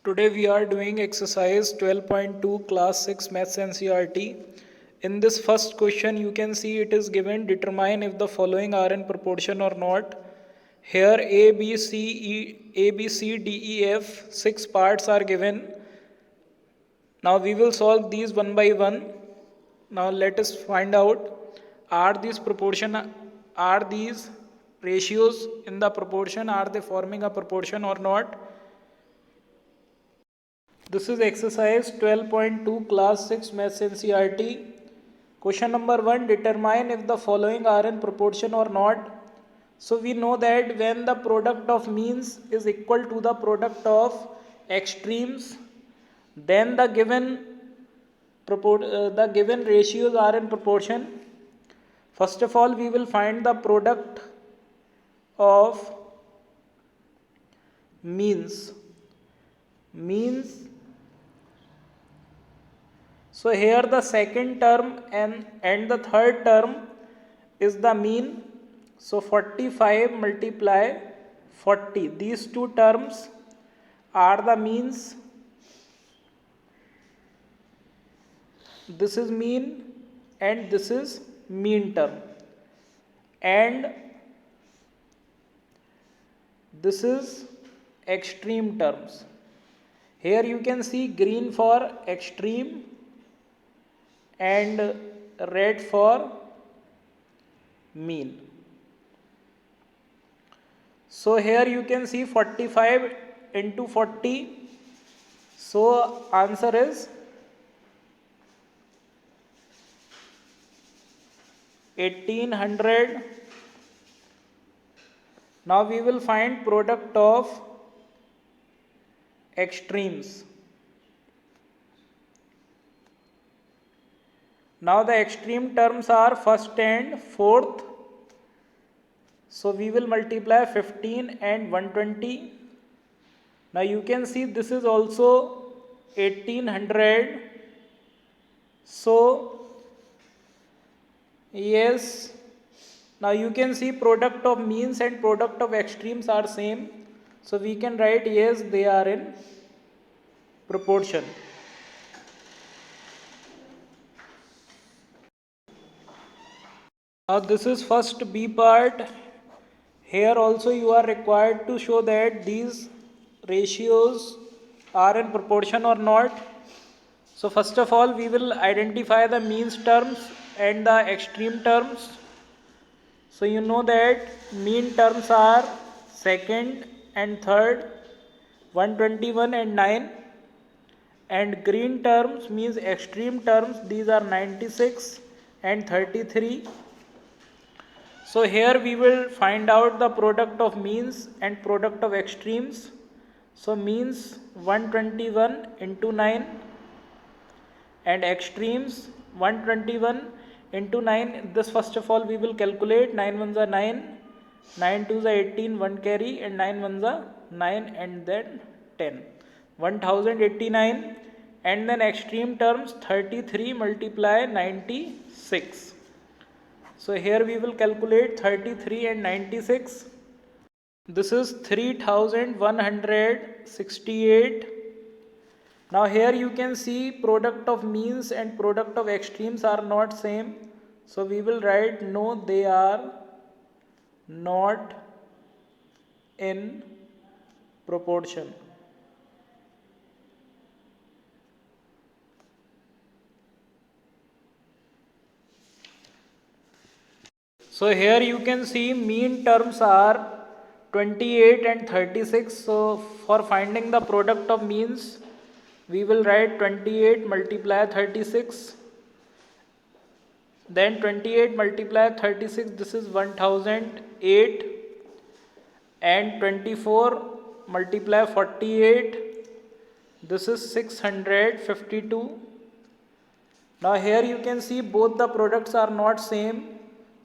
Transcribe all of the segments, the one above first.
Today we are doing exercise 12.2 class 6 maths NCERT. In this first question you can see it is given determine if the following are in proportion or not. Here A, B, C, D, E, F 6 parts are given. Now we will solve these one by one. Now let us find out are these ratios in the proportion, are they forming a proportion or not. This is exercise 12.2 class 6 maths NCERT. Question number 1, determine if the following are in proportion or not. So we know that when the product of means is equal to the product of extremes, then the given ratios are in proportion. First of all, we will find the product of means. So here the second term and the third term is the mean. So 45 multiply 40. These two terms are the means. This is mean and this is mean term. And this is extreme terms. Here you can see green for extreme and red for mean. So here you can see 45 into 40. So answer is 1800. Now we will find product of extremes. Now the extreme terms are first and fourth. So we will multiply 15 and 120. Now you can see this is also 1800. So yes, now you can see product of means and product of extremes are same. So we can write yes, they are in proportion. Now this is first B part. Here also you are required to show that these ratios are in proportion or not. So first of all we will identify the means terms and the extreme terms. So you know that mean terms are second and third, 121 and 9. And green terms means extreme terms, these are 96 and 33. So here we will find out the product of means and product of extremes. So means 121 into 9 and extremes 121 into 9. This first of all we will calculate. 9 ones are 9, 9 twos are 18, 1 carry, and 9 ones are 9 and then 10. 1089. And then extreme terms 33 multiply 96. So here we will calculate 33 and 96. This is 3168. Now here you can see product of means and product of extremes are not same. So we will write no, they are not in proportion. So here you can see mean terms are 28 and 36. So for finding the product of means, we will write 28 multiply 36. Then 28 multiply 36, this is 1008. And 24 multiply 48, this is 652. Now here you can see both the products are not same.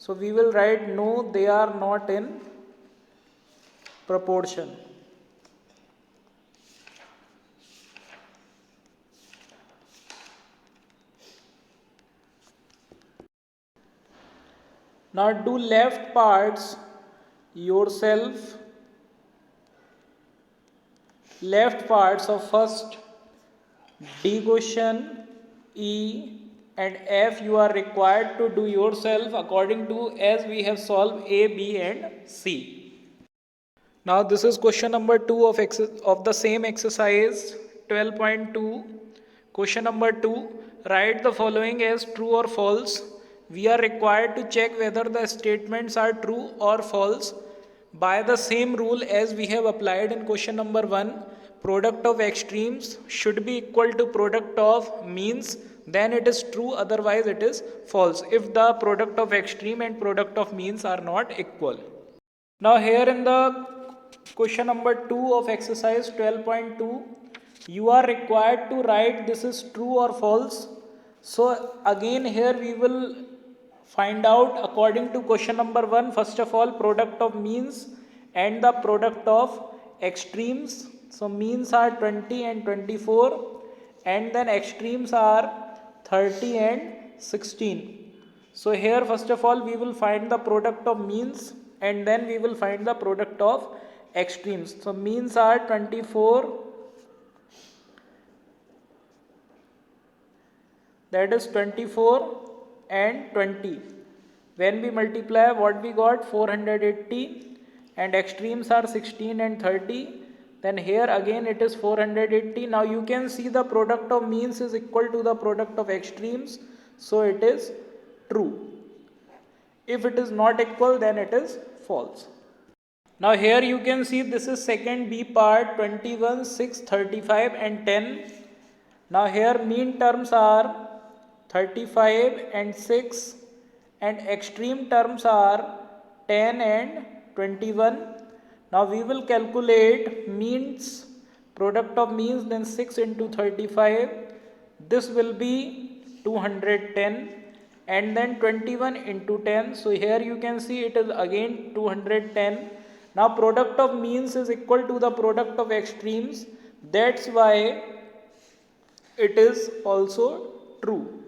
So we will write no, they are not in proportion. Now do left parts yourself. left parts of first D question, E and F you are required to do yourself according to as we have solved A, B and C. Now this is question number 2 of the same exercise 12.2. Question number 2, write the following as true or false. We are required to check whether the statements are true or false by the same rule as we have applied in question number 1. Product of extremes should be equal to product of means, then it is true, otherwise it is false if the product of extreme and product of means are not equal. Now here in the question number 2 of exercise 12.2, you are required to write this is true or false. So again here we will find out according to question number 1, first of all product of means and the product of extremes. So means are 20 and 24 and then extremes are 30 and 16. So here first of all we will find the product of means and then we will find the product of extremes. So means are 24, that is 24 and 20. When we multiply what we got 480 and extremes are 16 and 30. Then here again it is 480. Now you can see the product of means is equal to the product of extremes. So it is true. If it is not equal then it is false. Now here you can see this is second B part 21, 6, 35 and 10. Now here mean terms are 35 and 6 and extreme terms are 10 and 21. Now we will calculate means, product of means, then 6 into 35. This will be 210 and then 21 into 10. So here you can see it is again 210. Now product of means is equal to the product of extremes. That's why it is also true.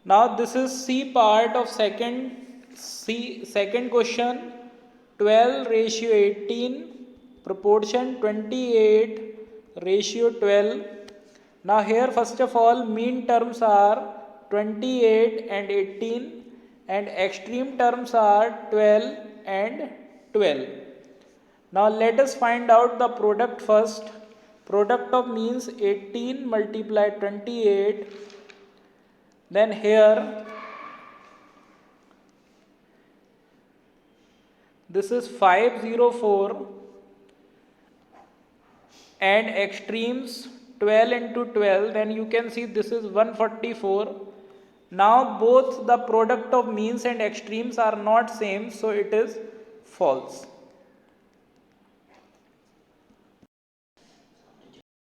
Now this is C part of second question 12 ratio 18 proportion 28 ratio 12. Now here first of all mean terms are 28 and 18 and extreme terms are 12 and 12. Now let us find out the product first. Product of means 18 multiply 28. Then here this is 504 and extremes 12 into 12, then you can see this is 144. Now both the product of means and extremes are not same, so it is false.